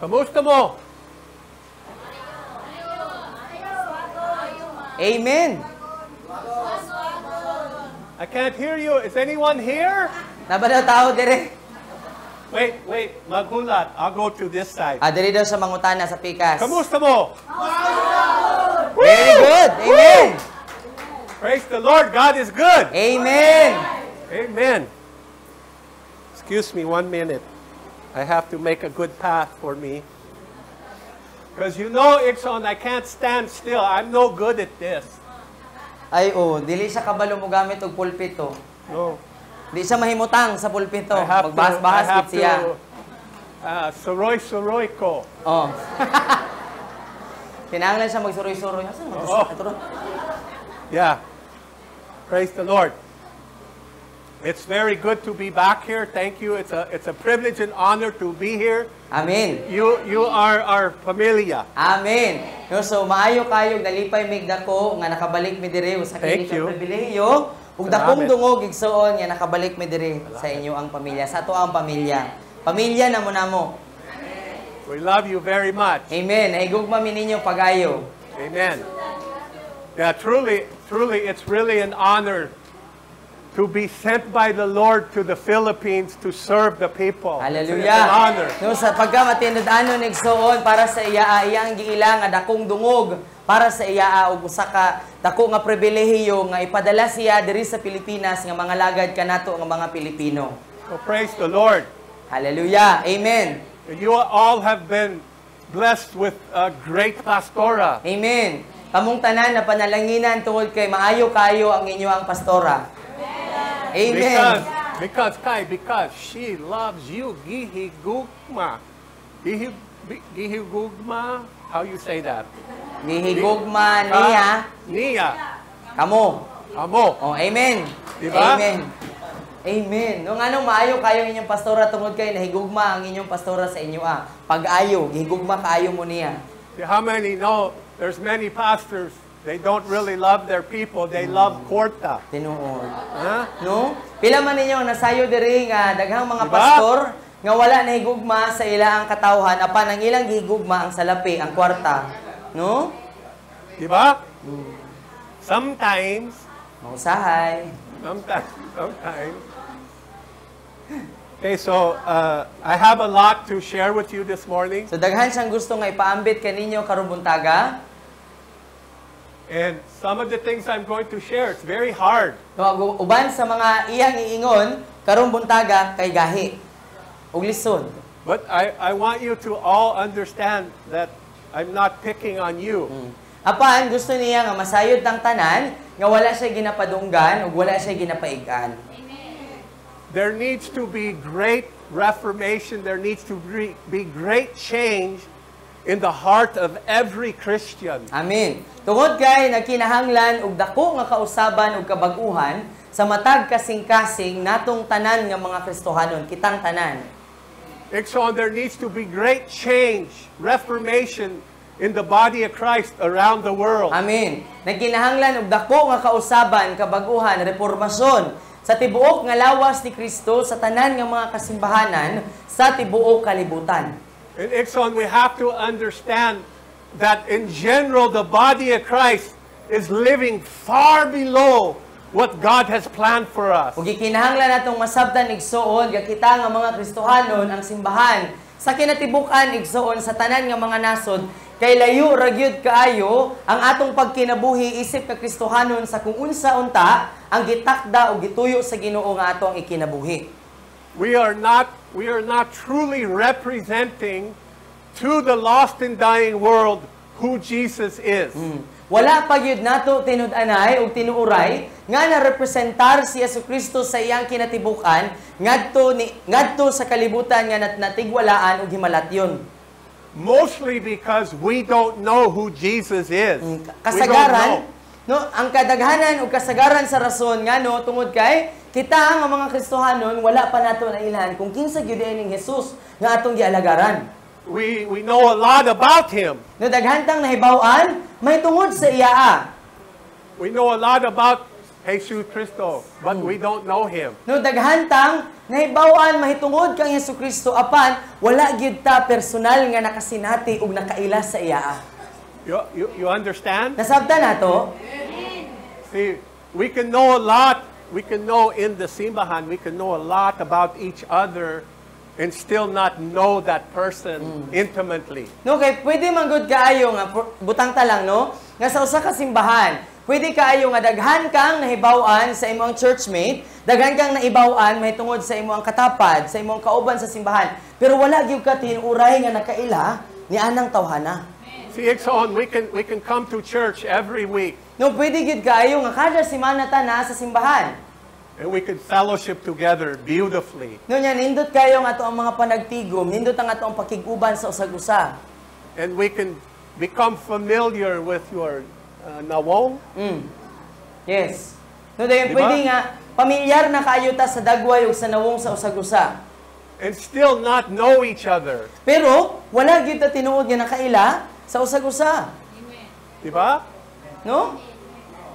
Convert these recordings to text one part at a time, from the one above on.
Kamusta mo? Amen. I can't hear you. Is anyone here? Nabalaw tao dire. Wait. Magulat. I'll go to this side. Diri daw sa mangutana sa pikas. Kamusta mo? Very good. Amen. Praise the Lord. God is good. Amen. Amen. Excuse me 1 minute. I have to make a good path for me. Because you know, Ixon, I can't stand still. I'm no good at this. Ay, dili siya kabalo mo gamit og pulpito. No. Di siya mahimutang sa pulpito. I have Magbahas-bahas gid siya. Suroy ko. Oh. Kinahanglan siya magsuroy-suroy. Asan mo? Yeah. Praise the Lord. It's very good to be back here. Thank you. It's a privilege and honor to be here. Amen. You are our familia. Amen. So maayo kayo nalipay mig dako nga nakabalik mi diri sa kini ka pribilehiyo ug dakong dungog igsuon nga nakabalik mi diri sa inyo ang pamilya, sa ato ang pamilya. Pamilya namo namo. We love you very much. Amen. Higugma mi ninyo pagayo. Amen. Yeah, truly it's really an honor to be sent by the Lord to the Philippines to serve the people. Hallelujah. It's an honor. No, sa pagkamatinod-ano nigsuon para sa iyang giilang nga dakong dungog para sa iya ug usa ka dako nga pribilehiyo nga ipadala siya diri sa Pilipinas nga mga lagad kanato nga mga Pilipino. So praise the Lord. Hallelujah. Amen. You all have been blessed with a great pastora. Amen. Kamong tanan na panalanginan tungod kay maayo kayo ang inyo ang pastora. Amen. Because she loves you. Gihigugma. Gihigugma. How you say that? Gihigugma niya. Niya. Kamo. Oh, amen. Diba? Amen. Amen. Nung anong maayo kayo inyong pastora tungod kay nahigugma ang inyong pastora sa inyo Pag-ayo, gihigugma kaayo mo niya. How many know there's many pastors, they don't really love their people, they love kwarta. Tinuod. Huh? No? Pila man ninyo nasayo diri nga daghang mga Diba? pastor nga wala na higugma sa ilang katawhan apan ang ilang gihigugma ang salapi, ang kwarta. No? Diba? Sometimes. Okay, so I have a lot to share with you this morning. So daghan siyang gusto nga ipaambit kaninyo karong buntaga. And some of the things I'm going to share, it's very hard. No, uban sa mga iyang iingon karong buntaga kay gahi ug lisod. But I want you to all understand that I'm not picking on you. Apan gusto niya nga masayod tang tanan nga wala siya ginapadunggan ug wala siya ginapaigan. There needs to be great reformation. There needs to be great change in the heart of every Christian. Amen. Tungod kay nagkinahanglan og dako nga kausaban ug kabag-uhan sa matag kasing-kasing natong tanan nga mga Kristohanon, kitang tanan. So there needs to be great change, reformation in the body of Christ around the world. Amen. Nagkinahanglan og dako nga kausaban, kabag-uhan, reformasyon sa tibuok nga lawas ni Kristo sa tanan nga mga kasimbahanan sa tibuok kalibutan. And Ixon, we have to understand that in general, the body of Christ is living far below what God has planned for us. Ug gikinahanglan natong masabtan igsuon nga kita nga mga Kristohanon ang simbahan sa kinatibuk-an igsuon sa tanan nga mga nasod kay layo ra gyud kaayo ang atong pagkinabuhi isip ka Kristohanon sa kung unsa unta ang gitakda o gituyo sa Ginoo nga atong ikinabuhi. We are not truly representing to the lost and dying world who Jesus is. Wala pa gyud nato tinud-anay ug tinuuray nga na-representar si Jesucristo sa iyang kinatibuk-an ngadto sa kalibutan nga natigwalaan ug himalatyon. Mostly because we don't know who Jesus is. Kasagaran, no, ang kadaghanan o kasagaran sa rason nga no tungod kay kita nga mga Kristohanon wala pa nato nailan kung kinsa gyud ning Hesus nga atong gialagaran. We know a lot about him. No daghantang nahibaw-an may tungod sa iya. We know a lot about Jesus Cristo, but we don't know Him. No, daghantang nahibaw-an mahitungod kang Hesus Kristo apan wala gyud ta personal nga nakasinati ug nakaila sa iya. You understand? Nasabtan nato? See, we can know a lot. We can know in the simbahan, we can know a lot about each other and still not know that person intimately. No, kay pwede man gud kaayo nga butang ta lang no, nga sa usa ka simbahan, pwede kaayo nga daghan kang nahibaw-an sa imong churchmate, daghan kang naibaw-an mahitungod sa imong katapad, sa imong kauban sa simbahan, pero wala gyud ka tinuray nga nakaila ni anang tawhana. See, Ikson, we can come to church every week No, pwede gyud kaayo nga kada semana ta na sa simbahan. and we could fellowship together beautifully. No, nya nindot kayo nga ato ang mga panagtigom, nindot ang ato ang pakiguban sa usag-usa. And we can become familiar with your nawong. Yes. No, dayon Diba? pwede nga pamilyar na kaayo ta sa dagway ug sa nawong sa usag-usa. And still not know each other. Pero wala gyud ta tinuod nga nakaila sa usag-usa. Diba? No?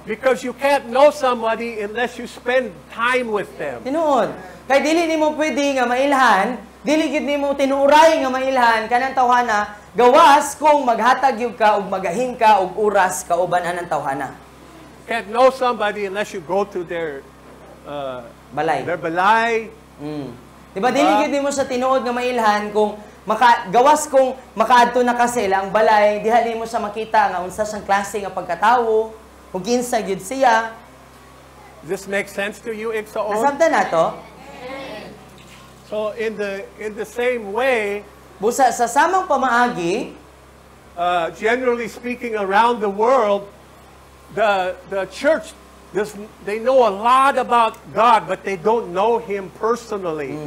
Because you can't know somebody unless you spend time with them. Tinuod. Kay dili nimo pwede nga mailhan, dili gyud nimo tinuray nga mailhan kanang tawhana gawas kung maghatag gyud ka ug magahing ka og oras kauban anang tawhana. Can't know somebody unless you go to their Balay. balay. Diba, dili gyud nimo sa tinuod nga mailhan kung gawas kung makaadto na ka sa ilang balay, diha nimo sa makita nga unsa siyang klase nga pagkatawo, kung kinsa gyud siya. This makes sense to you, Iksaon? Nasabtan nato? So in the same way, Busa sa samang pamaagi, generally speaking, around the world, the church they know a lot about God, but they don't know Him personally.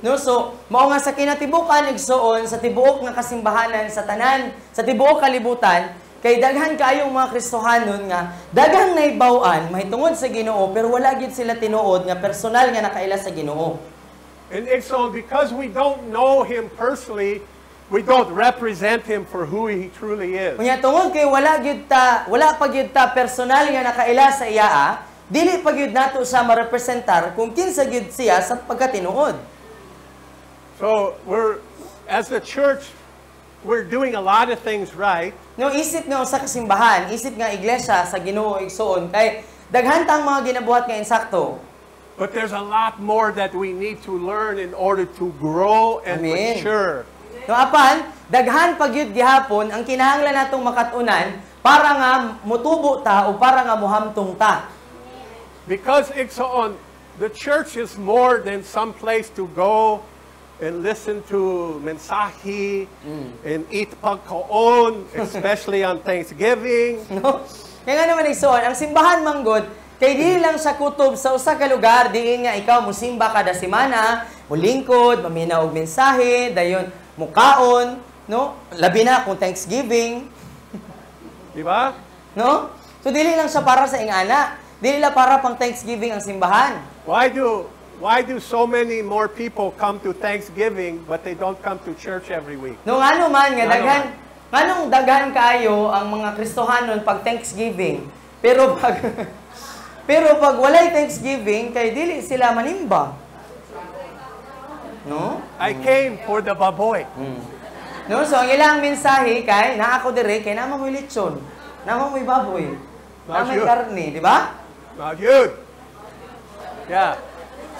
no, so mao nga sa kinatibukan igsoon sa tibuok nga kasimbahanan sa tanan, sa tibuok kalibutan, kay daghan kaayong mga Kristohanon nga daghang naibaw-an mahitungod sa Ginoo pero wala gyud sila tinuod nga personal nga nakaila sa Ginoo. And so because we don't know Him personally, we don't represent Him for who He truly is. Unya tungod kay wala pa gyud ta personal nga nakaila sa iya, dili pa gyud nato sa marepresentar kung kinsa gyud siya sa pagkatinuod. So as a church, we're doing a lot of things right. No, isip nga usa ka simbahan, isip nga iglesia sa Ginoo igsoon kay daghan tang mga ginabuhat nga insakto. But there's a lot more that we need to learn in order to grow and Amen. mature. No, apan daghan pa gyud gihapon ang kinahanglan natong makatunan para nga mutubo ta o para nga mohamtong ta. Because Iksaon, the church is more than some place to go and listen to mensahe and eat pagkaon, especially on Thanksgiving. No? Kaya nga naman igsoon, ang simbahan manggod kay dili lang sa kutob sa usa ka lugar diin nga ikaw musimba kada semana, mulingkod, mamina og mensahe, dayon mukaon, no? Labi na kung Thanksgiving, Di ba? no? So dili lang siya para sa ingana, dili lang para pang Thanksgiving ang simbahan. Why do so many more people come to Thanksgiving but they don't come to church every week? No ano man nga Ano daghan, nganong daghan kaayo ang mga Kristohanon pag Thanksgiving. Pero pag walay Thanksgiving kay dili sila manimba. No? I came for the baboy. No, so ang ilang mensahe kay na ako dire kay nama mo lechon, nama mo baboy, nama Not you. karne, di ba? Not you. Yeah.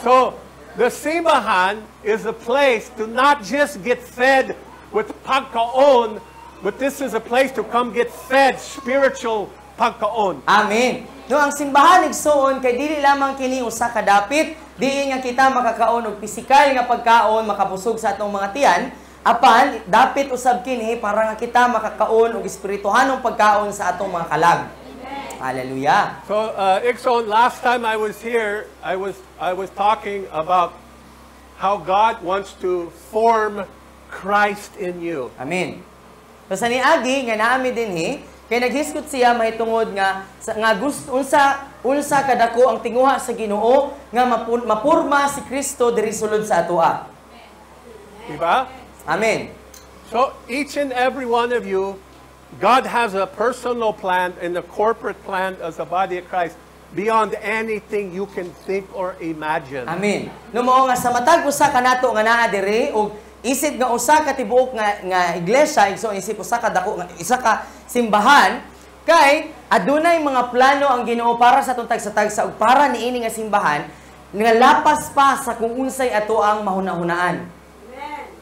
So the simbahan is a place to not just get fed with pagkaon, but this is a place to come get fed spiritual pagkaon. Amen. No, ang simbahan igsoon kay dili lamang kini usa ka dapit, diin nga kita makakaon og pisikal nga pagkaon makabusog sa atong mga tiyan, apan dapit usab kini para nga kita makakaon og espirituhanong pagkaon sa atong mga kalag. Hallelujah. So, Ikson, last time I was here, I was talking about how God wants to form Christ in you. Amen. So sa niagi nga naami dinhi kay naghiskot siya mahitungod nga gusto unsa kadako ang tinguha sa Ginoo nga mapurma si Kristo diri sulod sa atoa. Diba? Amen. So, each and every one of you, God has a personal plan and a corporate plan as a body of Christ beyond anything you can think or imagine. Amen. No mao nga sa matag usa ka nato nga naa diri og isip nga usa ka tibuok nga iglesia, so isip usa ka dako nga isa ka simbahan kay adunay mga plano ang Ginoo para sa atong tagsa-tagsa ug para niini nga simbahan nga lapas pa sa kung unsay ato ang mahuna-hunaan.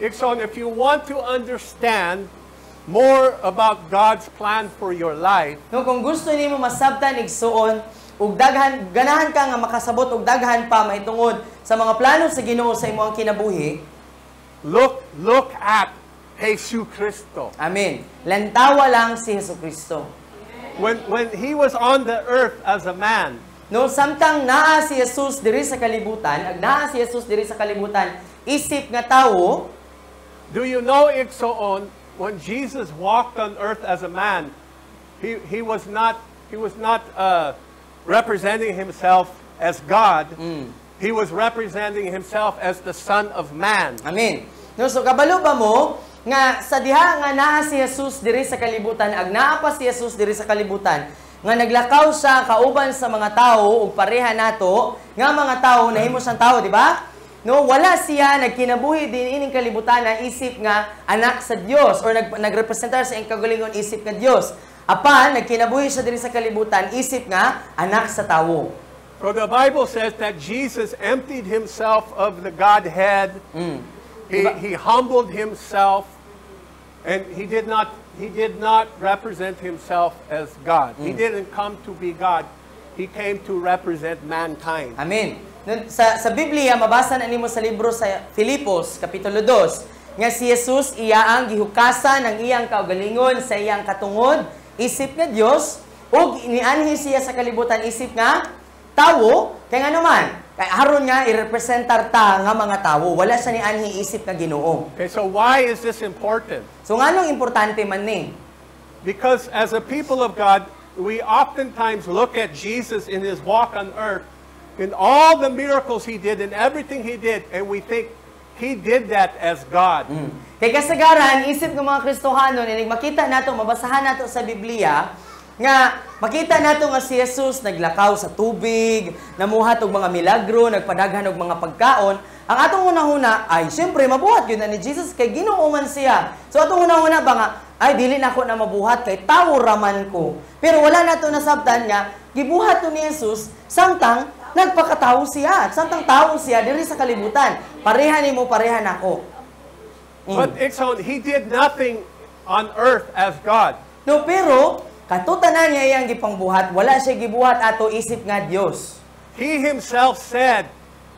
Ikson, if you want to understand more about God's plan for your life, No, kung gusto nimo masabtan igsuon ug ganahan ka nga makasabot og daghan pa mahitungod sa mga plano sa Ginoo sa imong kinabuhi, look at Jesus Cristo. amen. Lantawa lang si Hesukristo. When he was on the earth as a man, No, samtang naa si Jesus diri sa kalibutan, isip nga tawo, do you know, Ikson, when Jesus walked on earth as a man, he was not representing himself as God. He was representing himself as the Son of Man. amen. No, so kabalo ba mo nga sa diha nga naa si Jesus diri sa kalibutan, ag naa pa si Jesus diri sa kalibutan, nga naglakaw siya kauban sa mga tao ug pareha nato nga mga tao nahimo siyang tao, di ba? No, wala siya nagkinabuhi din ining kalibutan na isip nga anak sa Dios or nagrepresentar sa iyang kagalingon isip nga Dios. Apan nagkinabuhi siya diri sa kalibutan isip nga anak sa tawo. So the Bible says that Jesus emptied himself of the Godhead. He humbled himself, and he did not represent himself as God. He didn't come to be God. He came to represent mankind. Amen. Sa Biblia, mabasa na nimo sa libro sa Filipos, Kapitulo 2, nga si Jesus iya ang gihukasan ng iyang kaugalingon sa iyang katungod, isip nga Dios, ug inianhi siya sa kalibutan isip nga tawo, kay nga naman, kay aron nga irepresentar ta nga mga tawo, wala siya nianhi isip nga Ginoo. Okay, so why is this important? So nganong importante man ni? Because as a people of God, we oftentimes look at Jesus in his walk on earth, in all the miracles he did and everything he did, and we think he did that as God. Kay kasagaran, isip ng mga Kristohanon, inig makita nato, mabasahan nato sa Biblia, nga makita nato nga si Jesus naglakaw sa tubig, namuhat og mga milagro, nagpadaghan og mga pagkaon. Ang atong hunahuna ay siyempre mabuhat yun na ni Jesus kay Ginoo man siya. So atong hunahuna ba nga ay dili na ako na mabuhat kay tawo raman ko. Pero wala nato nasabtan nga gibuhat to ni Jesus samtang nagpakatawo siya, samtang tawo siya diri sa kalibutan. Pareha nimo, pareha nako. But Ikson, he did nothing on earth as God. No, pero katutanan niya iyang gipangbuhat, wala siya gibuhat ato isip nga Dios. He himself said,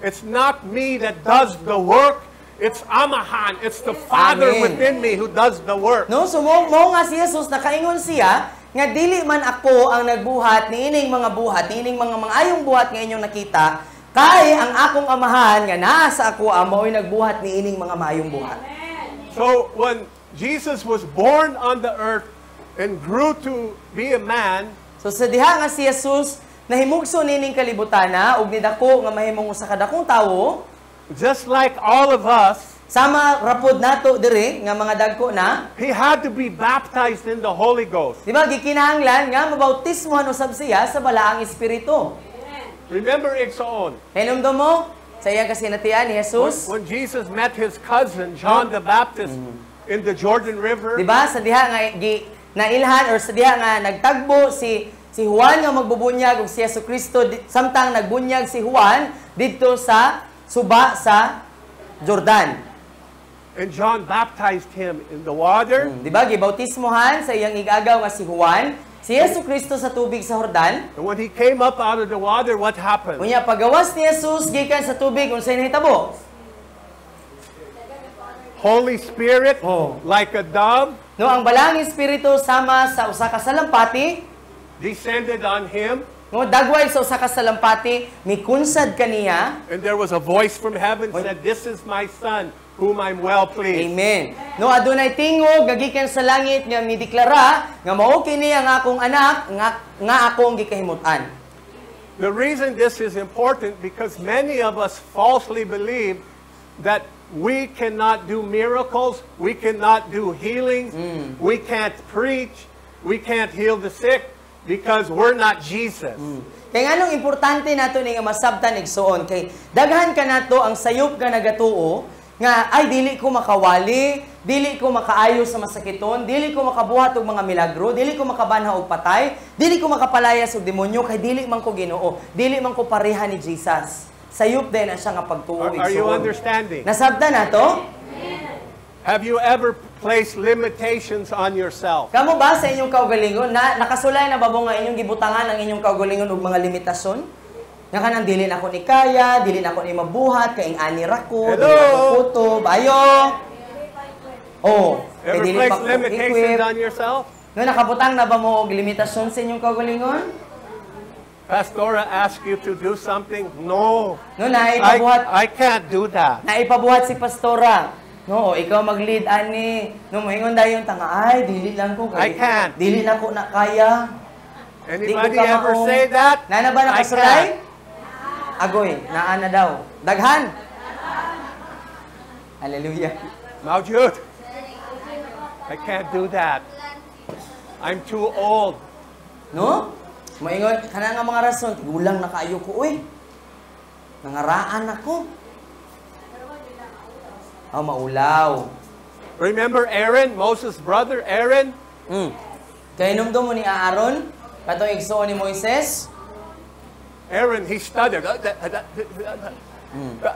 it's not me that does the work, it's Amahan, it's the Father Amen. within me who does the work. No, so mo nga si Jesus nakaingon siya nga dili man ako ang nagbuhat niining mga buhat, niining mga ayong buhat nga inyong nakita, kay ang akong amahan nga naa sa ako amoy nagbuhat niining mga maayong buhat. So when Jesus was born on the earth and grew to be a man, So sa diha nga si Jesus nahimugso nining kalibutana ug nidako nga mahimong usa ka dakong tawo, just like all of us, sama rapod nato diri nga mga dagko na, he had to be baptized in the Holy Ghost. di ba gikinahanglan nga mabautismohan usab siya sa balaang espiritu. Remember, Ikson, Hinumdum mo sa iyang kasinatian ni Jesus. when Jesus met his cousin, John the Baptist, in the Jordan River, Di ba sa diha nga nailhan or sa diha nga nagtagbo si Juan nga magbubunyag ug si Jesucristo samtang nagbunyag si Juan didto sa suba sa Jordan. and John baptized him in the water. Di ba gibautismohan sa iyang igagaw nga si Juan, si Jesucristo sa tubig sa Jordan. And when he came up out of the water, what happened? Unya pagawas ni Jesus gikan sa tubig unsay nahitabo? Holy Spirit, Oh. like a dove, No, ang balang espiritu sama sa usa ka salampati, descended on him, no dagway sa usa ka salampati, mikunsad kaniya. and there was a voice from heaven said, "This is my son, whom I'm well pleased." Amen. No adunay tingog gagikan sa langit nga mideklara nga mao kini ang akong anak nga akong gikahimutan. The reason this is important because many of us falsely believe that we cannot do miracles, we cannot do healings, we can't preach, we can't heal the sick because we're not Jesus. Kaya nga nung importante nato ni nga masabtan igsoon kay daghan ka nato ang sayop nga nagatuo nga ay dili ko makawali, dili ko makaayo sa masakiton, dili ko makabuhat og mga milagro, dili ko makabanha og patay, dili ko makapalayas og demonyo kay dili man ko Ginoo, dili man ko pareha ni Jesus. Sayop din ang siya nga pagtuo igsoon. Are you understanding? Nasabtan nato? Have you ever placed limitations on yourself? Kamo ba sa inyong kaugalingon nakasulay na babo nga inyong gibutangan ang inyong kaugalingon og mga limitasyon? Nga kanang dili na ako ni kaya, dili na ako ni mabuhat, kaing ani ra ko, dili ako kutob, ayo. Oh, kay Ever dili pa placed ko limitations equip. on yourself? Nga nakabutang na ba mo og limitasyon sa inyong kaugalingon? Pastora asked you to do something? No. No, naipabuhat, I can't do that. naipabuhat si pastora. No, ikaw mag-lead ani. No, moingon dayon tanga ay dili lang ko I can't. Dili na ko na kaya. Anybody ever say that? Nana ba I nakasulay? Agoy, naa na daw. Daghan. Hallelujah. Maujud. I can't do that. I'm too old. No? Moingon kana nga mga rason, gulang na kaayo ko uy. Nangaraan ako. Oh, maulaw. Remember Aaron, Moses' brother, Aaron? Kay numdum mo ni Aaron, katong igsoon ni Moises. Aaron, he stuttered.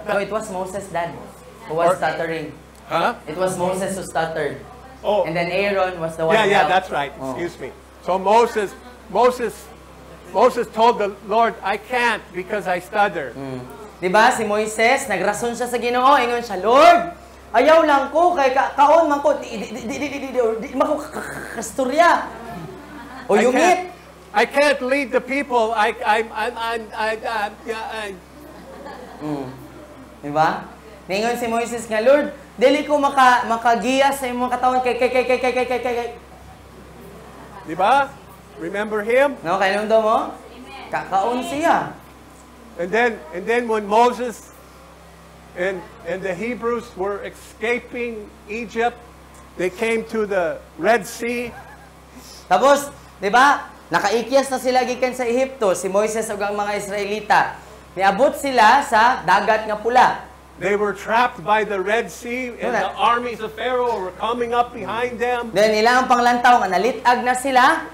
No, it was Moses' dad who was stuttering. Huh? It was Moses who stuttered. Oh, And then Aaron was the one yeah, who helped. that's right. Oh. Excuse me. So Moses told the Lord, I can't because I stutter. Diba, si Moises, nagrason siya sa Ginoo, ingon siya, Lord, ayaw lang ko, kay kaon man ko, di makastorya. O yungit. I can't lead the people. Diba? Ningon si Moises nga, Lord, dili ko makagiya sa imong katawan kay. Diba? Remember him? No, kay nung mo? Kakaon siya. And then when Moses and the Hebrews were escaping Egypt, they came to the Red Sea. Tapos, di ba, nakaikyas na sila gikan sa Ehipto, si Moises ug ang mga Israelita. Niabot sila sa dagat nga pula. They were trapped by the Red Sea, and the armies of Pharaoh were coming up behind them. Then ilang panglantaw nga nalitag na sila,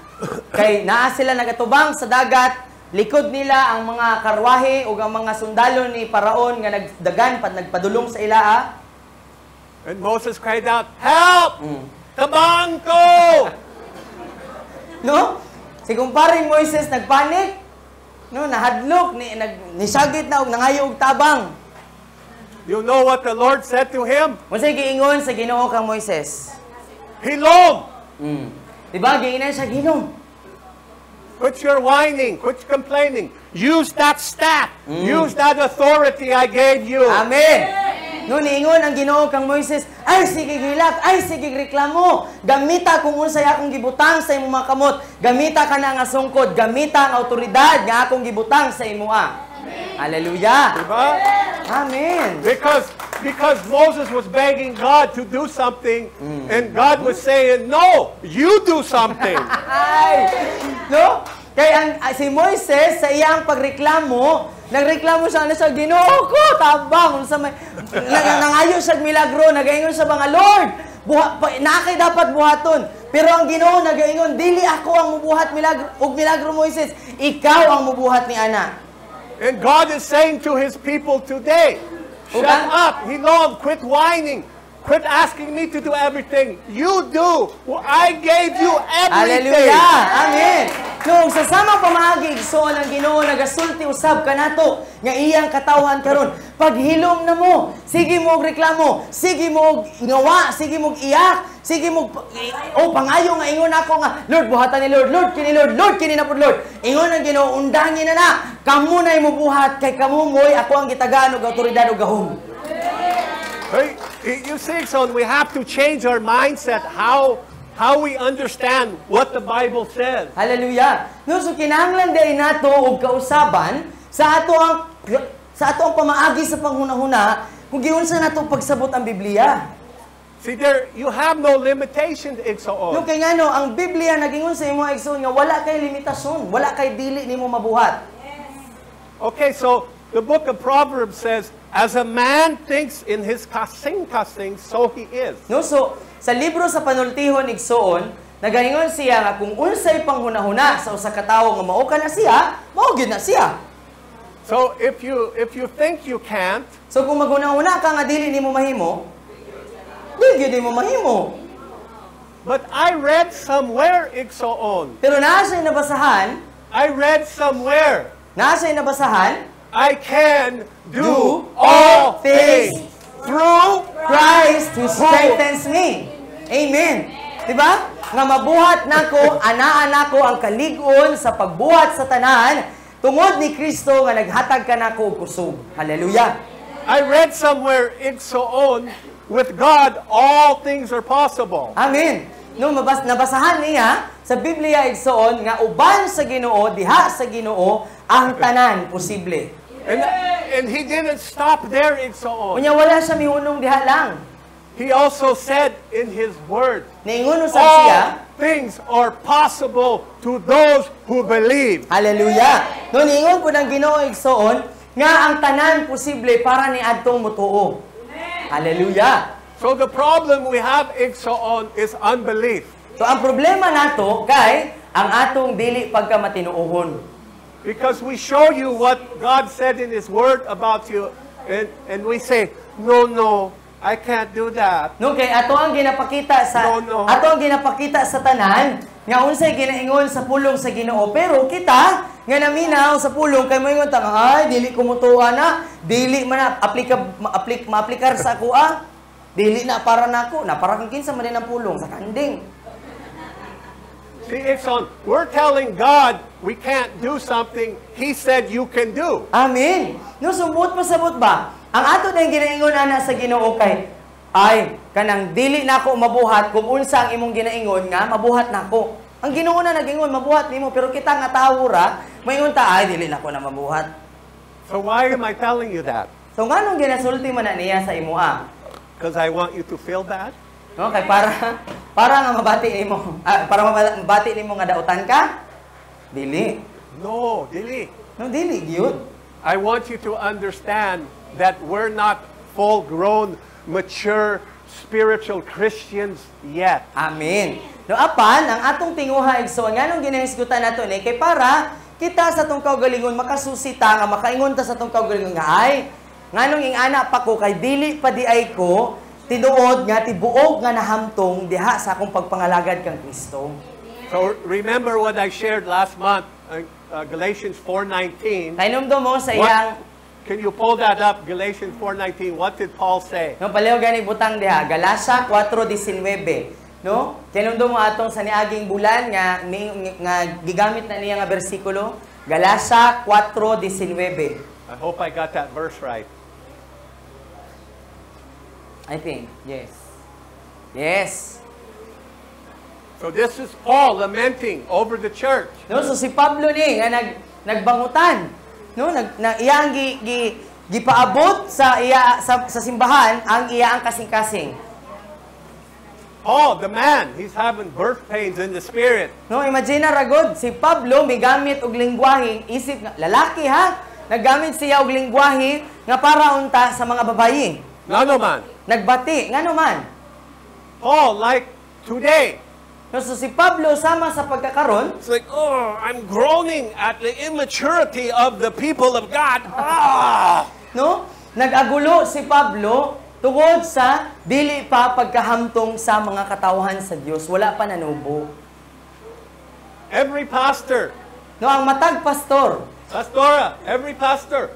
kay naa sila nagatubang sa dagat, likod nila ang mga karwahe ug ang mga sundalo ni Paraon nga nagdagan nagpadulong sa ilaa. And Moses cried out, "Help! Tabang ko!" No? Si kumparing Moises nagpanik. No, nahadlok nisagit na og nangayo og tabang. You know what the Lord said to him? Unsay giingon sa Ginoo kang Moises? Hilom! Diba giingnan siya Ginoo? Quit your whining. Quit complaining. Use that staff. Use that authority I gave you. Amen. No niingon ang Ginoo kang Moises, ay sige gilak, ay sige reklamo. Gamita kung unsay akong gibutang sa imong mga kamot. Gamita ka na nga sungkod, gamita ang autoridad nga akong gibutang sa imoa. Hallelujah. Diba? Amen. Because Moses was begging God to do something, and God was saying, "No, you do something." Ay! No? Kaya si Moises, sa iyang pagreklamo, nagreklamo siya na sa Ginoo ko, tabang. Nangayo siya milagro, nagaingon siya mga Lord, nakay dapat buhaton. Pero ang Ginoo nagaingon, dili ako ang mubuhat milagro, ug milagro Moises, ikaw ang mubuhat ni ana. And God is saying to His people today, shut up, Hilom, quit whining. Quit asking me to do everything. You do. Well, I gave you everything. Hallelujah! Amen! Nung sa samang pamaagi, igsoon ang Ginoo nagasulti usab kanato nga iyang katawhan karon. Paghilom na mo, sige mo og reklamo, sige mo og ngawa, sige mo og iyak, sige mo pangayo nga ingon ako nga, Lord buhatan ni Lord, Lord kini na pud Lord. Ingon ang Ginoo, undangin na kamo na imo buhat kay kamo moy ako ang gitagaan og awtoridad og gahom. Hey, you see, son, we have to change our mindset, how we understand what the Bible says. Hallelujah. No, so kinahanglan din nato og kausaban sa ato ang pamaagi sa panghunahuna kung giunsa nato pagsabot ang Biblia. See, there you have no limitation, No igsoon. kay ngano ang Biblia nagingon sa imo igsoon nga wala kay limitasyon, wala kay dili nimo mabuhat. Okay, so the book of Proverbs says, as a man thinks in his kasing, so he is. No, so sa libro sa panultihon igsoon, nagaingon siya nga kung unsay panghunahuna sa usa ka tawo nga mao ka na siya, mao gyud na siya. So if you think you can't, So kung maghunahuna ka nga dili nimo mahimo, dili gyud nimo mahimo. but I read somewhere, igsoon. Pero naa siya nabasahan, I read somewhere, nabasahan, I can do all things through Christ who strengthens me. Amen. Diba? Nga mabuhat nako, anaan nako ang kalig-on sa pagbuhat sa tanan tungod ni Kristo nga naghatag ka nako og kusog. Hallelujah. I read somewhere, igsoon, with God all things are possible. Amen. No nabasahan niya sa Biblia igsoon nga uban sa Ginoo, diha sa Ginoo ang tanan posible. And he didn't stop there, igsoon. Unya wala siya mihunong diha lang. He also said in his word, Niingon usab siya, all things are possible to those who believe. hallelujah. No niingon po ng Ginoo igsoon nga ang tanan posible para ni adtong motuo. Hallelujah. So the problem we have, igsoon, is unbelief. So ang problema nato kay ang atong dili pagkamatinuohon. Because we show you what God said in his word about you, and we say, no, I can't do that. No kay ato ang ginapakita sa No. ato ang ginapakita sa tanan nga unsay ginaingon sa pulong sa Ginoo, pero kita nga naminaw sa pulong kay moingon ta ay dili ko motuwa na, dili man na maaplikar sa ako dili na para nako, na para kang kinsa man din ang pulong sa kanding. See, igsoon, we're telling God we can't do something he said you can do. Amen. No sumot pasabot ba? Ang ato ding ginaingon ana sa Ginoo kay ay kanang dili nako mabuhat kung unsa ang imong ginaingon nga mabuhat nako. Ang Ginoo na nagingon mabuhat nimo pero kita nga tawo ra moingon ta ay dili nako na mabuhat. So why am I telling you that? So nganong ginasulti man na niya sa imo Because I want you to feel bad? No kay para nga mabati nimo para mabati nimo nga dautan ka? Dili. No, dili. No dili gyud. I want you to understand that we're not full-grown, mature, spiritual Christians yet. Amen. No apan ang atong tinguha igsoon nganong ginahisgutan nato ni kay para kita sa tong kaugalingon makasusita nga makaingon ta sa tong kaugalingon nga ay nganong ing ana pa ko kay dili pa di ay ko tinuod nga tibuog nga nahamtong diha sa akong pagpangalagad kang Kristo. So remember what I shared last month, Galatians 4:19. Kainomdom mo sa iyang Can you pull that up? Galatians 4:19. What did Paul say? no palihog gani butang diha Galacia 4:19. No? Kainomdom mo atong sa niaging bulan nga gigamit na niya nga bersikulo Galacia 4:19. I hope I got that verse right. I think, yes. Yes. So this is Paul lamenting over the church. No, so si Pablo ni nga nagbangutan. No, iyang gipaabot sa simbahan ang iyang kasing-kasing. Paul, the man, he's having birth pains in the spirit. No, imagine na ragod si Pablo migamit og lengguwahe isip nga lalaki ha. Naggamit siya og lengguwahe nga para unta sa mga babayi. Ngano man. Nagbati ngano man. Paul, like today, No, so si Pablo sama sa pagkakaron, it's like, oh, I'm groaning at the immaturity of the people of God. Ah! no? Nag-agulo si Pablo tungod sa dili pa pagkahamtong sa mga katawhan sa Dios, wala pa nanubo. Every pastor, No, ang matag pastor, pastora, every pastor.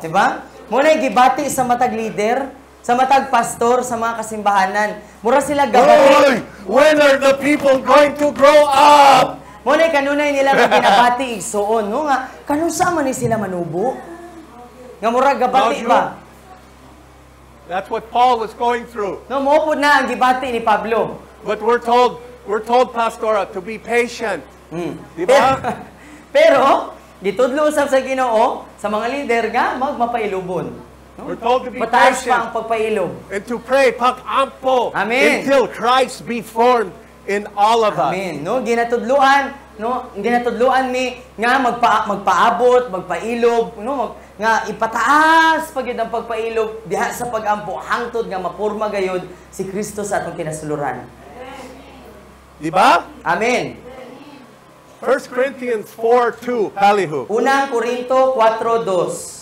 diba? Muna gibati sa matag leader, sa matag pastor, sa mga kasimbahanan. Mura sila Hoy, gabati. when are the people going to grow up? Muna kanunay nila nga binabati igsuon, no nga kanunsa man ni sila manubo. Nga mura gabati ba? That's what Paul was going through. No, moupod na ang gibati ni Pablo. But we're told, pastora, to be patient. Di Pero, ba? pero gitudlo usab sa Ginoo sa mga leader nga magmapailubon. We're told to be Mataas patient pa ang pagpailog. and to pray pag-ampo Amen. until Christ be formed in all of us. Amen. No, ginatudluan mi nga magpaabot, magpailog, no, nga ipataas pagid ang pagpailog diha sa pag-ampo hangtod nga mapurma gayud si Kristo sa atong kinasuluran. Di ba? Amen. 1 Corinthians 4:2, Palihu. Unang Korinto 4:2.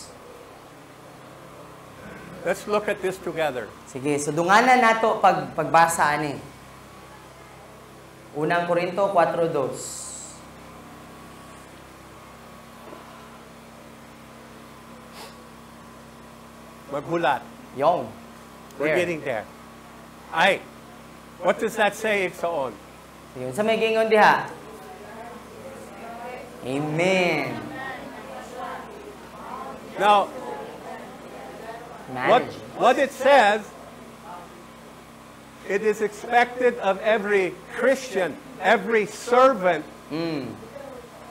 Let's look at this together. Sige, so dunganan nato pagbasa ani. Unang Korinto 4:2. Maghulat. Yung. We're There. getting there. Ay, what does that say, Iksaon? Sige, sa may gingon diha. Amen. Now, what it says, it is expected of every Christian, every servant.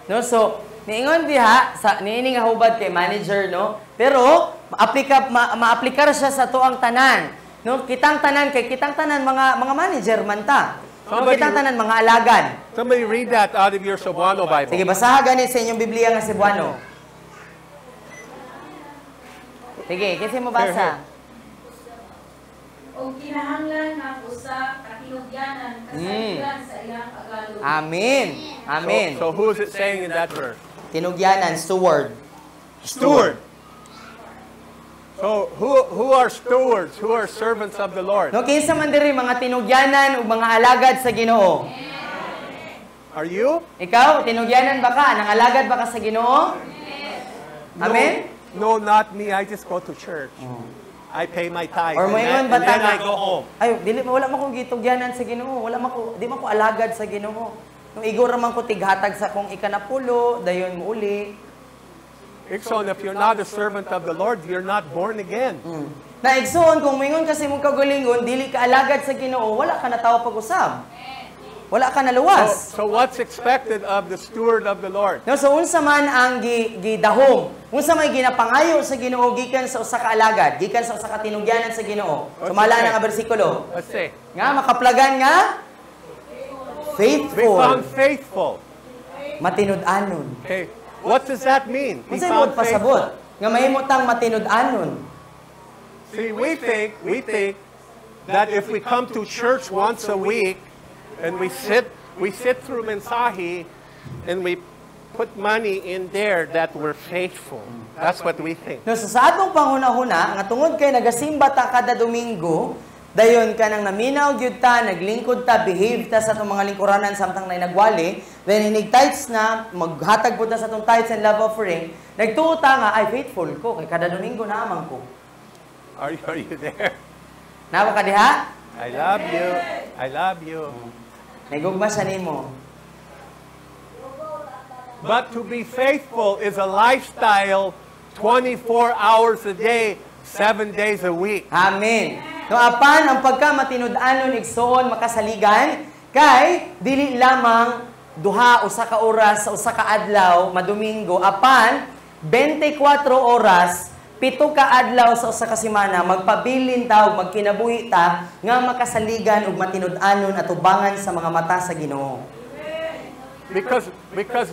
No, so niingon diha sa niini nga hubad kay manager, no? Pero maaplikar siya sa tuang tanan. No, kitang tanan mga manager man ta. No, kitang tanan mga alagad. Somebody read that out of your Cebuano Bible. Sige, basaha gani sa inyong Biblia nga Cebuano. Sige, kasi mabasa. O kinahanglan nga usa katinugyanan kasaligan sa iyang agalon. Amen. Amen. So who is it saying in that verse? Tinugyanan, steward. Steward. So who are stewards? Who are servants of the Lord? No, kinsa man diri mga tinugyanan ug mga alagad sa Ginoo. Are you? Ikaw, tinugyanan ba ka? Nangalagad ba ka sa Ginoo? Amen? No, not me. I just go to church. I pay my tithe. Or moingon ba and then ta I go home. Ay, wala man kong gitugyanan sa Ginoo. Di man ko alagad sa Ginoo. Nung igor man ko tighatag sa kong ikanapulo, dayon mo uli. Ikson, if you're not a servant of the Lord, you're not born again. Naigsoon, kung moingon kasi mong kagalingon, dili ka alagad sa Ginoo, wala ka na tawo pag-usab. Wala ka na luwas. So what's expected of the steward of the Lord? No, so unsa man ang gidahom, unsa may ginapangayo sa Ginoo gikan sa usa ka alagad, gikan sa usa ka tinugyanan sa Ginoo. Sumala na nga bersikulo. Let's say, Nga makaplagan nga be faithful, found faithful. matinud-anon. Okay, what does that mean? Be Unsa mo found pasabot faithful. nga mahimutang matinud-anon. See, we think that if we come to church once a week and we sit through mensahe and we put money in there that we're faithful. That's what we think. No, so sa atong panghuna-huna, nga tungod kay nagasimba ta kada Domingo, dayon ka nang naminaw gyud ta, naglingkod ta, behave ta sa atong mga lingkuranan samtang nay nagwali, then hinig tithes na, maghatag pud ta sa atong tithes and love offering, nagtuo ta nga ay faithful ko kay kada Domingo naamang ko. Are you there? Nawa ka diha? I love you. I love you. Nagugma siya nimo. But to be faithful is a lifestyle 24 hours a day, 7 days a week. Amen. No apan ang pagkamatinud-anon igsoon makasaligan kay dili lamang duha usa ka oras sa usa ka adlaw madomingo apan 24 oras 7 ka adlaw sa usa ka semana magpabilin ta ug magkinabuhi ta nga makasaligan ug matinud-anon at ubangan sa mga mata sa Ginoo. Because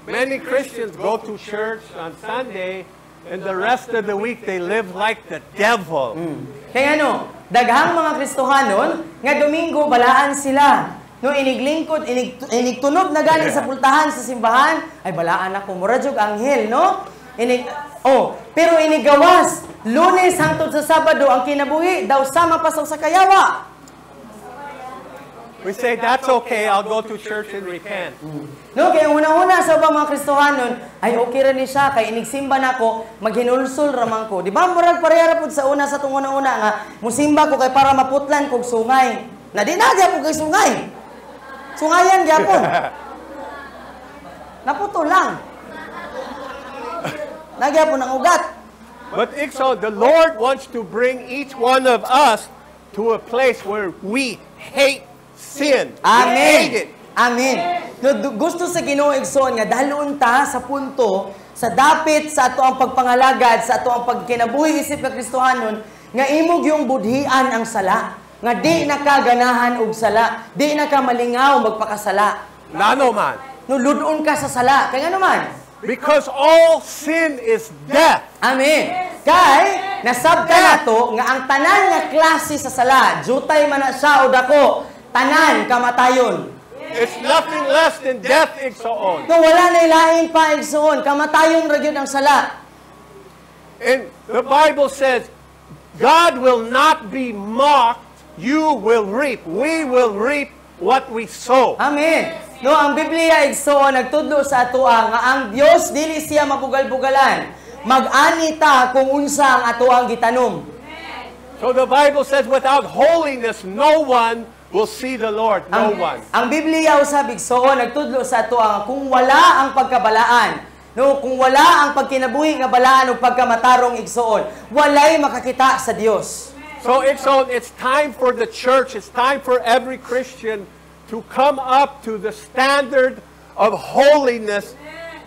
many Christians go to church on Sunday and the rest of the week they live like the devil. Kaya ano, daghang mga Kristohanon nga Domingo balaan sila. No iniglingkod, inigtunog na galing sa pultahan sa simbahan, ay balaan ako mura jud anghel, no? Pero inigawas, Lunes hangtod sa Sabado ang kinabuhi daw sama pa sa kayawa. We say, that's okay, I'll go to church and repent. No, kaya una-una sa ubang mga Kristohanon, ay okay ra ni siya kay inigsimba nako, maghinulsol raman ko. Di ba murag parehara pud sa una sa tong una nga musimba ko kay para maputlan kog sungay. Na di na gyapon kay sungay. Sungayan gyapon. Naputol lang. Nagyapon ang ugat. But Ikso, the Lord wants to bring each one of us to a place where we hate sin. We hate Amen. it. Amen. No, gusto sa Ginoo igsoon nga dalon ta sa punto sa dapit sa ato ang pagpangalagad, sa ato ang pagkinabuhi isip nga Kristohanon nga imog yung budhian ang sala. Nga di na ka ganahan og sala, di na ka malingaw magpakasala. Nano man. No, ludon ka sa sala. Kaya nga naman. Because all sin is death. Amen. Kay, nasabta na to, nga ang tanan nga klase sa sala, jutay man na siya o dako, tanan kamatayon. It's nothing less than death, igsoon. No, wala na ilaing pa, igsoon. Kamatayon ra gyud ang sala. And the Bible says, God will not be mocked, you will reap. We will reap what we sow. Amen. No, ang Biblia igsoon nagtudlo sa atoa nga ang Dios dili siya mabugal-bugalan. Mag-ani ta kung unsa ang atoang gitanom. So the Bible says, without holiness, no one will see the Lord. No one. Ang Biblia usab igsoon nagtudlo sa atoa nga kung wala ang pagkabalaan, no, kung wala ang pagkinabuhi nga balaan ug pagkamatarong igsoon, walay makakita sa Dios. So it's time for the church, it's time for every Christian to come up to the standard of holiness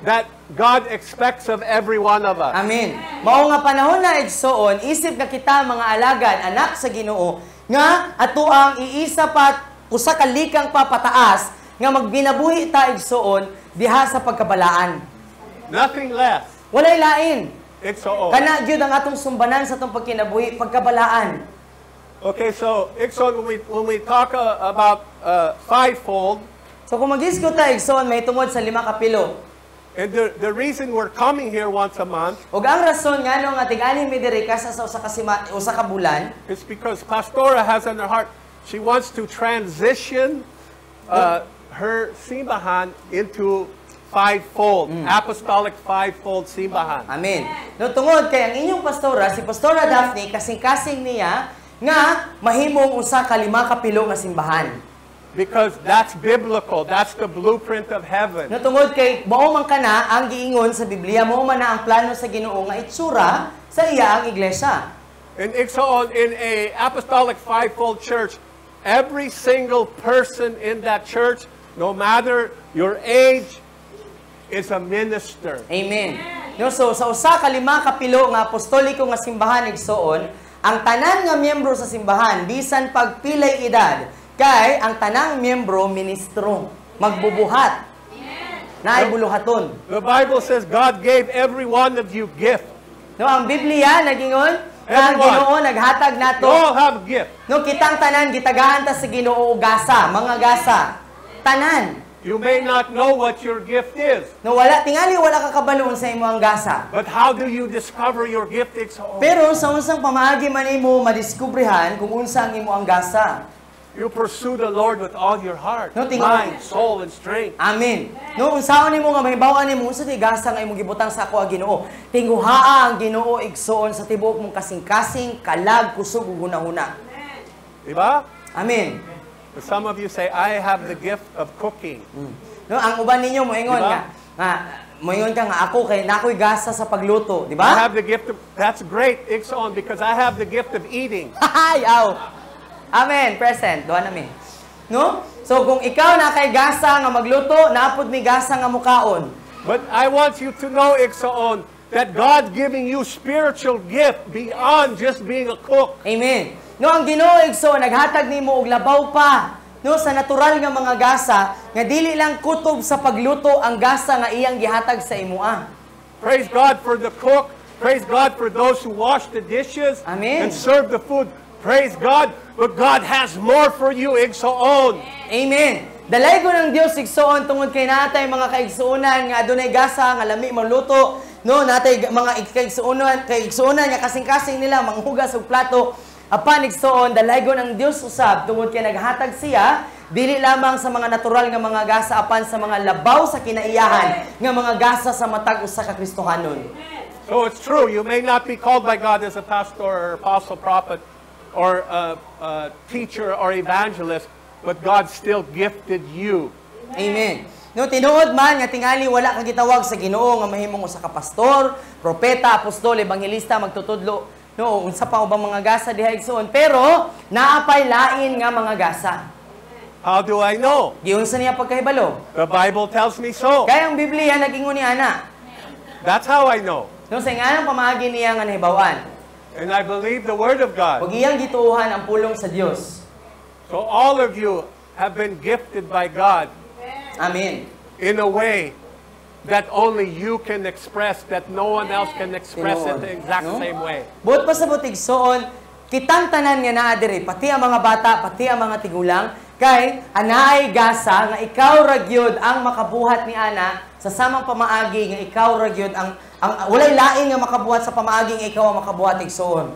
that God expects of every one of us. Amen. Mao nga panahon na igsoon, isip na kita mga alagad, anak sa Ginoo, nga ato ang iisa pa usa ka likang papataas nga magbinabuhi ta igsoon diha sa pagkabalaan. Nothing less. Walay lain. Igsoon. Kana gyud ang atong sumbanan sa atong pagkinabuhi, pagkabalaan. Okay, so igsoon, when we talk about fivefold, So kung mag-isgo ta igsoon, may tungod sa 5 kapilo. and the reason we're coming here once a month Ug ang rason ngano nga tig-ani mi diri ka sa usa ka bulan, is because Pastora has on her heart, she wants to transition her simbahan into fivefold, apostolic fivefold simbahan. amen. No tungod kay ang inyong pastora, si Pastora Daphne, kasing-kasing niya nga mahimong usa ka 5 kapilo nga simbahan. Because that's biblical. That's the blueprint of heaven. No tungod kay mao man kana ang giingon sa Biblia, mao man na ang plano sa Ginoo nga itsura sa iya ang iglesia. And so in a apostolic fivefold church, every single person in that church, no matter your age, is a minister. Amen. No, so sa usa ka 5 kapilo nga apostoliko nga simbahan igsoon, ang tanan nga miyembro sa simbahan bisan pagpilay edad, kay ang tanang miyembro ministro, magbubuhat. Naay buluhaton. The Bible says God gave every one of you gift. No, ang Biblia nagingon, ang Everyone. Ginoo naghatag You nato. all have gift. No, kitang tanan gitagaan ta sa Ginoo og gasa, mga gasa. Tanan. You may not know what your gift is, No, wala tingali wala ka kabaloon sa imong gasa. but how do you discover your gift? Pero sa unsang pamaagi man imo madiskubrihan kung unsa ang imo ang gasa. You pursue the Lord with all your heart, No, tingo- mind, soul, and strength. Amen. No, unsaon nimo nga mahibaw-an nimo unsa di gasa nga imong gibutang sa ako ang Ginoo. Tinguhaa ang Ginoo igsoon sa tibuok mong kasing-kasing, kalag, kusog ug hunahuna. Diba? Amen. Some of you say, I have the gift of cooking. No, ang uban ninyo moingon Diba? moingon ka nga ako kay nakoy gasa sa pagluto, di I ba? have the gift of, that's great, Ixon, because I have the gift of eating. Hay, aw. Amen, present. Duha nami. No? So kung ikaw na kay gasa nga magluto, naapod mi gasa nga mukaon. But I want you to know, Ixon, that God giving you spiritual gift beyond just being a cook. Amen. No, ang Ginoo igsoon naghatag nimo og labaw pa. No, sa natural nga mga gasa nga dili lang kutob sa pagluto ang gasa nga iyang gihatag sa imuha. Praise God for the cook. Praise God for those who wash the dishes Amen. and serve the food. Praise God, but God has more for you, Ixon. Amen. Dalay ko ng Dios igsoon tungod kay natay mga kaigsuonan nga adunay gasa nga lami maluto, no, natay mga kaigsuonan nga kasing-kasing nila manghugas og plato. Apan igsoon dalaygon ang Dios usab tungod kay naghatag siya dili lamang sa mga natural nga mga gasa apan sa mga labaw sa kinaiyahan nga mga gasa sa matag usa ka Kristohanon. So it's true, you may not be called by God as a pastor or apostle, prophet, or a teacher or evangelist, but God still gifted you. Amen. No, tinuod man nga tingali wala ka gitawag sa Ginoo nga mahimong usa ka pastor, propeta, apostol, ebangelista magtutudlo. No, unsa pa ubang mga gasa diha igsoon, pero naapay lain nga mga gasa. How do I know? Giunsa niya pagkahibalo. The Bible tells me so. Kaya ang Biblia nag-ingon ni ana. That's how I know. No sa nganong pamaagi niya nga nahibawan. And I believe the Word of God. Ug iyang gituohan ang pulong sa Dios. So all of you have been gifted by God Amen. in a way that only you can express, that no one else can express it the exact No? same way. Buot pa sa butigsoon, kitang tanan nga naa diri, pati ang mga bata, pati ang mga tigulang, kay anaay gasa nga ikaw ra gyud ang makabuhat ni ana sa samang pamaagi nga ikaw ra gyud ang walay lain nga makabuhat sa pamaagi nga ikaw ang makabuhat igsoon.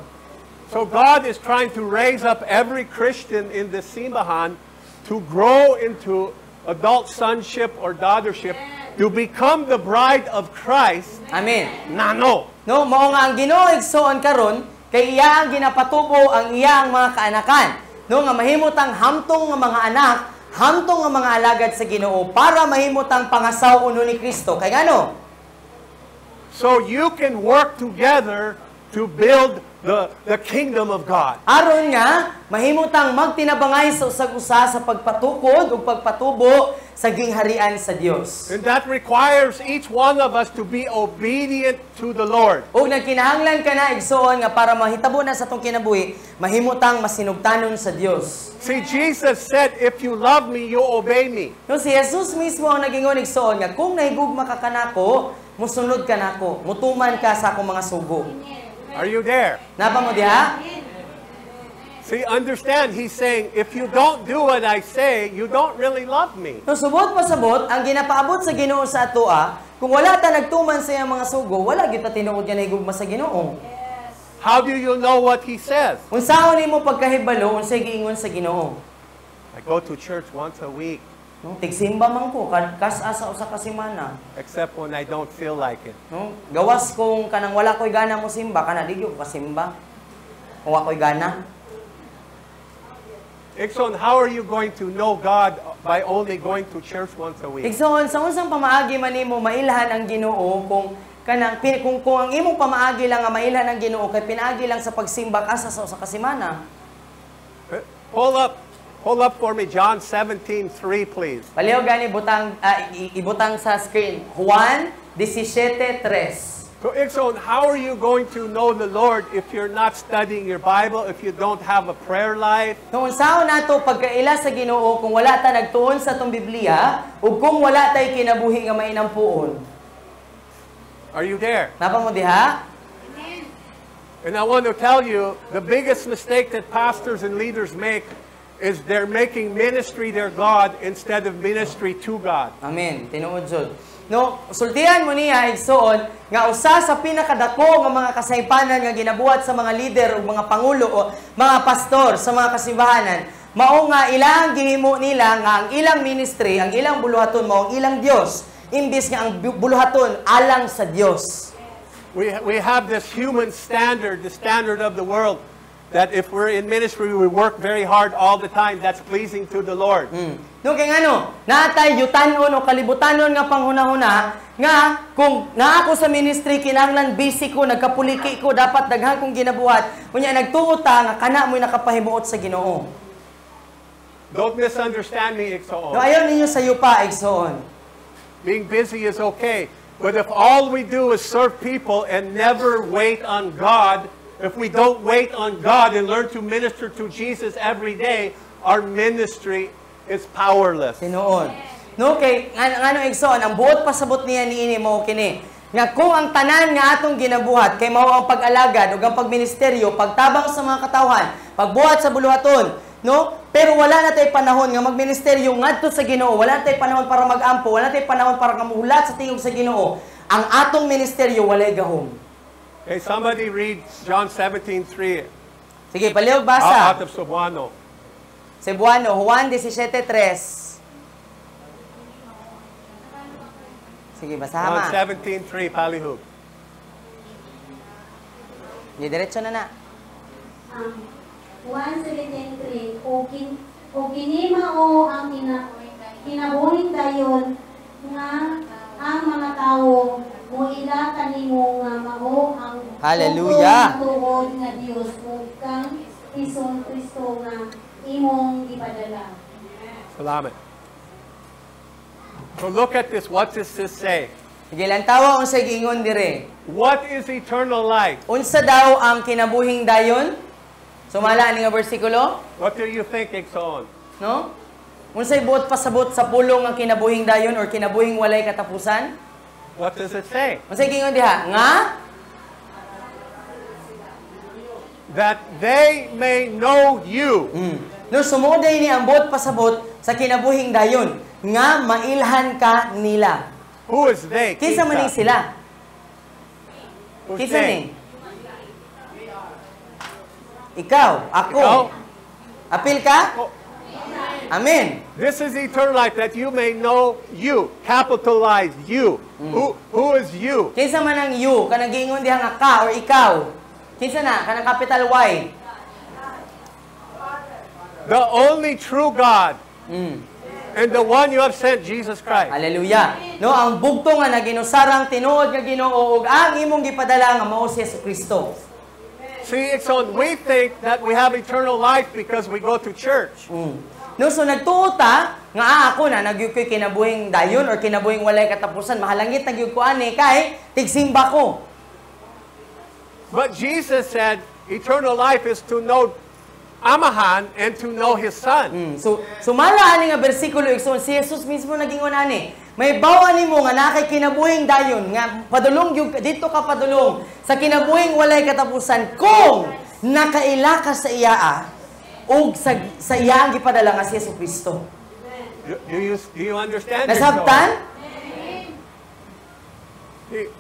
So God is trying to raise up every Christian in the simbahan to grow into adult sonship or daughtership, to become the bride of Christ. Amen. Nano. No, mao nga ang Ginoo igsoon karon kay iya ang ginapatubo ang iyang mga kaanakan. No nga mahimutang hamtong nga mga anak, hamtong nga mga alagad sa Ginoo para mahimutang pangasaw uno ni Kristo. Kay ngano? So you can work together to build the kingdom of God. Aron nga mahimutang magtinabangay sa usag-usa sa pagpatukod ug pagpatubo sa gingharian sa Dios. And that requires each one of us to be obedient to the Lord. Ug nagkinahanglan ka na igsoon nga para mahitabo na sa tong kinabuhi, mahimutang masinugtanon sa Dios. See, Jesus said, if you love me, you obey me. No, si Jesus mismo ang nagingon igsoon nga kung nahigugma ka kanako, musunod ka nako, mutuman ka sa akong mga sugo. Are you there? Napa mo diha? See, understand, he's saying, if you don't do what I say, you don't really love me. No, subot pasabot, ang ginapaabot sa Ginoo sa atoa, kung wala ta nagtuman sa iyang mga sugo, wala gyud ta tinuod nga nahigugma sa Ginoo. How do you know what he says? Unsaon nimo pagkahibalo unsay giingon sa Ginoo? I go to church once a week, No, tigsimba man ko kas-asa sa usa ka semana. except when I don't feel like it. No, gawas kung kanang wala koy gana mo simba kana di gyud ka simba. Kung wa koy gana. Ikson, how are you going to know God by only going to church once a week? Igsoon sa unsang pamaagi man nimo mailhan ang Ginoo kung kanang kung ang imong pamaagi lang nga mailhan ang Ginoo kay pinaagi lang sa pagsimba kasa sa usa ka semana. Pull up for me John 17:3, please. Paliw gani butang ibutang sa screen. Juan 17:3. So, Ikson, how are you going to know the Lord if you're not studying your Bible, if you don't have a prayer life? Kung unsaon nato pagkaila sa Ginoo kung wala ta nagtuon sa tong Biblia ug kung wala tay kinabuhi nga mainampuon. Are you there? Napa mo diha? And I want to tell you, the biggest mistake that pastors and leaders make is they're making ministry their God instead of ministry to God. Amen. Tinuod jud. No, sultihan mo niya igsoon nga usa sa pinakadako nga mga kasaypanan nga ginabuhat sa mga leader ug mga pangulo o mga pastor sa mga kasimbahanan, mao nga ilang gihimo nila nga ang ilang ministry, ang ilang buluhaton mao ang ilang Dios, imbis nga ang buluhaton alang sa Dios. We have this human standard, the standard of the world, that if we're in ministry, we work very hard all the time. That's pleasing to the Lord. No, kay ngano, natay yutanon o kalibutanon nga panghuna-huna nga kung naa ko sa ministry kinahanglan busy ko, nagkapuliki ko, dapat daghan kong ginabuhat. Unya nagtuo ta nga kana mo'y nakapahimuot sa Ginoo. Don't misunderstand me, Iksoon. No, ayaw ninyo sa yupa igsoon. Being busy is okay. But if all we do is serve people and never wait on God, if we don't wait on God and learn to minister to Jesus every day, our ministry is powerless. Tinuod. No, kay ngano igsoon, ang buot pasabot niya niini mao kini. Nga kung ang tanan nga atong ginabuhat kay mao ang pag-alagad ug ang pagministeryo, pagtabang sa mga katawhan, pagbuhat sa buluhaton, no? Pero wala na tay panahon nga magministeryo ngadto sa Ginoo, wala na tay panahon para mag-ampo, wala na tay panahon para kamuhulat sa tingog sa Ginoo. Ang atong ministeryo walay gahom. Okay, somebody read John 17:3 Sige, palihog basa. out of Cebuano. Cebuano, Juan 17:3. Sige, basahan John ma. 17:3, palihog. Di diretso na na. Juan 17:3, o kinimao ang kinabuhin dayon nga ang mga tao mo ila kanimo nga mao ang Hallelujah. tuod nga Dios ug kang Hesus Kristo nga imong ipadala. Salamat. So look at this. What does this say? Sige lang tawa unsa giingon dire. What is eternal life? Unsa daw ang kinabuhing dayon? Sumala ni nga bersikulo, What do you think, Igsoon? no? Unsay buot pasabot sa pulong ang kinabuhing dayon or kinabuhing walay katapusan? What does it say? Unsay giingon diha? Nga That they may know you. no sumuod ni ang buot pasabot sa kinabuhing dayon nga mailhan ka nila. Who is they? Kinsa man ning sila? Who's Kinsa they? ning? Ikaw, ako. Ikaw? Apil ka? Oh, Amen. this is eternal life, that you may know you. Capitalize you. Who is you? Kinsa man ang you, kanang giingon diha nga ka or ikaw. Kinsa na kanang capital Y. The only true God. And the one you have sent, Jesus Christ. Hallelujah. No, ang bugto nga na ginusarang tinuod nga Ginoo ug ang imong gipadala nga mao si Kristo. See, Igsoon, we think that we have eternal life because we go to church. No, so nagtuo ta nga ako na nagyud ko'y kinabuhing dayon or kinabuhing walay katapusan, mahalangit nagyud ko ani kay tigsimba ko. But Jesus said, eternal life is to know Amahan and to know His Son. So sumala ani nga bersikulo igsoon si Jesus mismo nagingon ani. May bawa nimo nga nakay kinabuhing dayon nga padulong gyud dito ka padulong sa kinabuhing walay katapusan kung nakaila ka sa iya ug sa iya ang gipadala nga si Jesucristo. Do you understand? Nasabtan?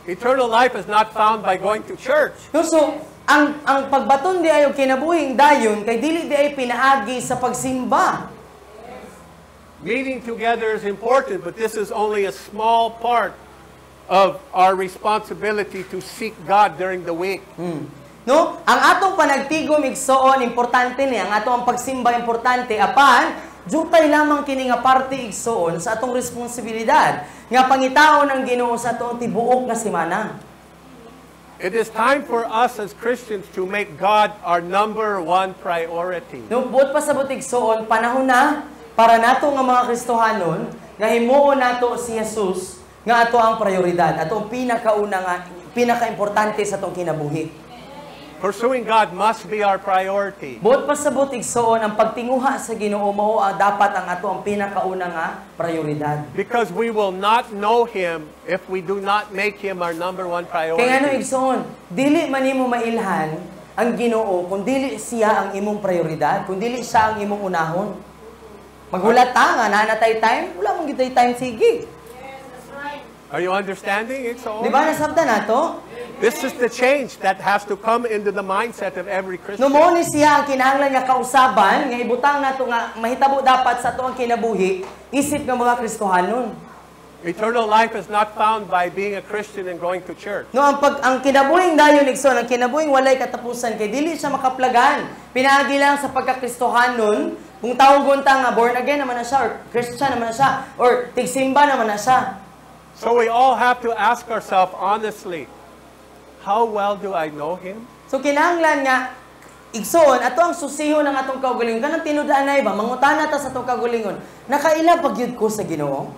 Eternal life is not found by going to church. No, so ang pagbaton di ay og kinabuhing dayon kay dili di ay pinaagi sa pagsimba. Meeting together is important, but this is only a small part of our responsibility to seek God during the week. No? Ang atong panagtigom igsoon importante ni ang atong pagsimba importante apan jutay lamang kini nga parte igsoon sa atong responsibilidad nga pangitaon ang Ginoo sa atong tibuok nga semana. It is time for us as Christians to make God our number one priority. No, buot pa sa butigsoon panahon na para nato nga mga Kristohanon nga himuon nato si Jesus nga ato ang prioridad, ato ang pinakauna nga pinakaimportante sa atong kinabuhi. Pursuing God must be our priority. Buot pa sa butigsoon ang pagtinguha sa Ginoo mao dapat ang ato ang pinakauna nga prioridad. Because we will not know Him if we do not make Him our number one priority. Kaya ano igsoon, dili man nimo mailhan ang Ginoo kung dili siya ang imong prioridad, kung dili siya ang imong unahon. Maghulat ta nga nanatay time, wala mong gitay time sige. Are you understanding? It's all. Di ba nasabtan nato? This is the change that has to come into the mindset of every Christian. No mo ni siya ang kinahanglan nga kausaban nga ibutang nato nga mahitabo dapat sa ato ang kinabuhi isip nga mga Kristohanon. Eternal life is not found by being a Christian and going to church. No ang kinabuhing dayon igsoon, ang kinabuhing walay katapusan kay dili siya makaplagan. Pinaagi lang sa pagka-Kristohanon, kung tawag unta nga born again naman na siya or Christian naman na siya or tigsimba naman na siya. So we all have to ask ourselves honestly, how well do I know Him? So kinahanglan nga igsoon ato ang susiho ng atong kaugalingon kanang tinud-anay ba mangutana ta sa atong kaugalingon. Nakaila pagyud ko sa Ginoo?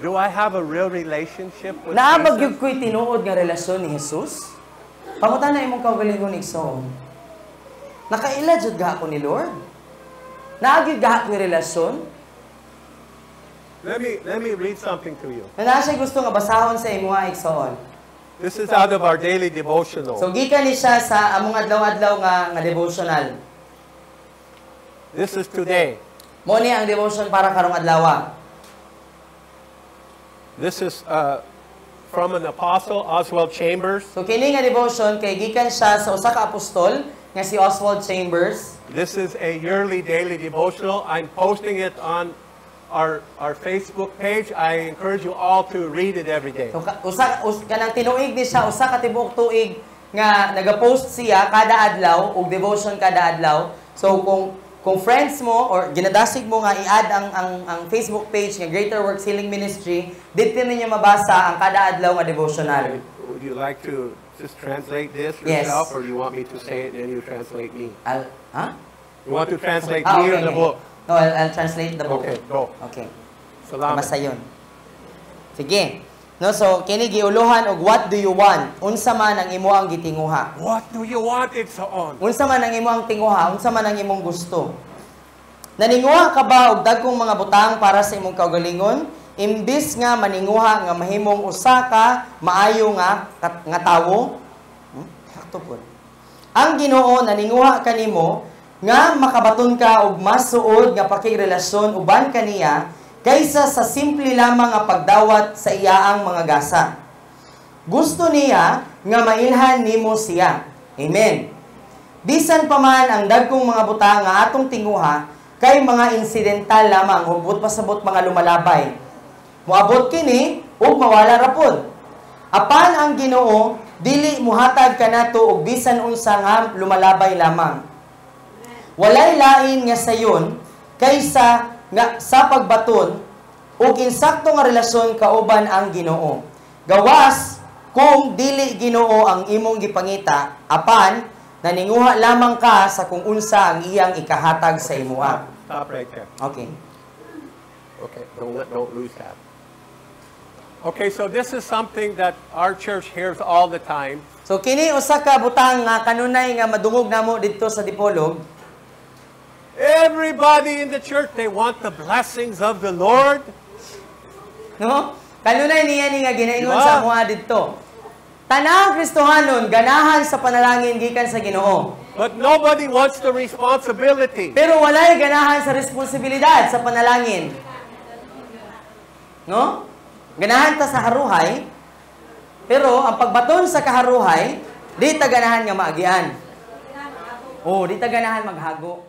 Do I have a real relationship with Naabag Jesus? gyud ko'y tinuod nga relasyon ni Jesus? Pangutana imong kaugalingon igsoon. Nakaila jud ga ako ni Lord? Naagi ga ako relasyon? Let me read something to you. Na siya gusto nga basahon sa imo igsoon. This is out of our daily devotional. So gikan ni siya sa among adlaw-adlaw nga devotional. This is today. Mo ni ang devotion para karong adlaw. This is from an apostle, Oswald Chambers. So kini nga devotion kay gikan siya sa usa ka apostol nga si Oswald Chambers. This is a yearly daily devotional. I'm posting it on our Facebook page. I encourage you all to read it every day. So kanang tinuig ni siya usa ka tibuok tuig nga nagapost siya kada adlaw og devotion kada adlaw. So kung friends mo or ginadasig mo nga i-add ang Facebook page nga Greater Works Healing Ministry, dito ninyo mabasa ang kada adlaw nga devotional. Would you like to just translate this Yes. yourself, or do you want me to say it and you translate me? Ha? You want to translate Ah, me or okay, the okay. book? No, I'll translate the book. Okay, go. Okay. Salamat. Masayon. Sige. No, so kini giuluhan og what do you want? Unsa man ang imo ang gitinguha? What do you want? It's on. Unsa man ang imo ang tinguha? Unsa man ang imong gusto? Naninguha ka ba og dagkong mga butang para sa imong kaugalingon? Imbis nga maninguha nga mahimong usa ka maayo nga tawo? Sakto po. Ang Ginoo naninguha kanimo nga makabaton ka og mas suod nga pakigrelasyon uban kaniya kaysa sa simple lamang nga pagdawat sa iyaang mga gasa. Gusto niya nga mailhan nimo siya. Amen. Bisan pa man ang dagkong mga butang nga atong tinguha kay mga incidental lamang ug pasabot mga lumalabay. Moabot kini ug mawala ra pod. Apan ang Ginoo dili muhatag kanato og bisan unsa nga lumalabay lamang. Walay lain nga sayon kaysa nga sa pagbaton ug insakto nga relasyon kauban ang Ginoo. Gawas kung dili Ginoo ang imong gipangita, apan naninguha lamang ka sa kung unsa ang iyang ikahatag sa imuha. Stop right there. Okay. Okay, don't lose that. Okay, so this is something that our church hears all the time. So kini usa ka butang nga kanunay nga madungog namo didto sa Dipolog. Everybody in the church, they want the blessings of the Lord. No? Kanunay niya ni nga ginaingon Diba? sa amuha didto. Tanang Kristohanon ganahan sa panalangin gikan sa Ginoo. But nobody wants the responsibility. Pero walay ganahan sa responsibilidad sa panalangin. No? Ganahan ta sa haruhay, pero ang pagbaton sa kaharuhay, di ta ganahan nga maagian. Oh, di ta ganahan maghago.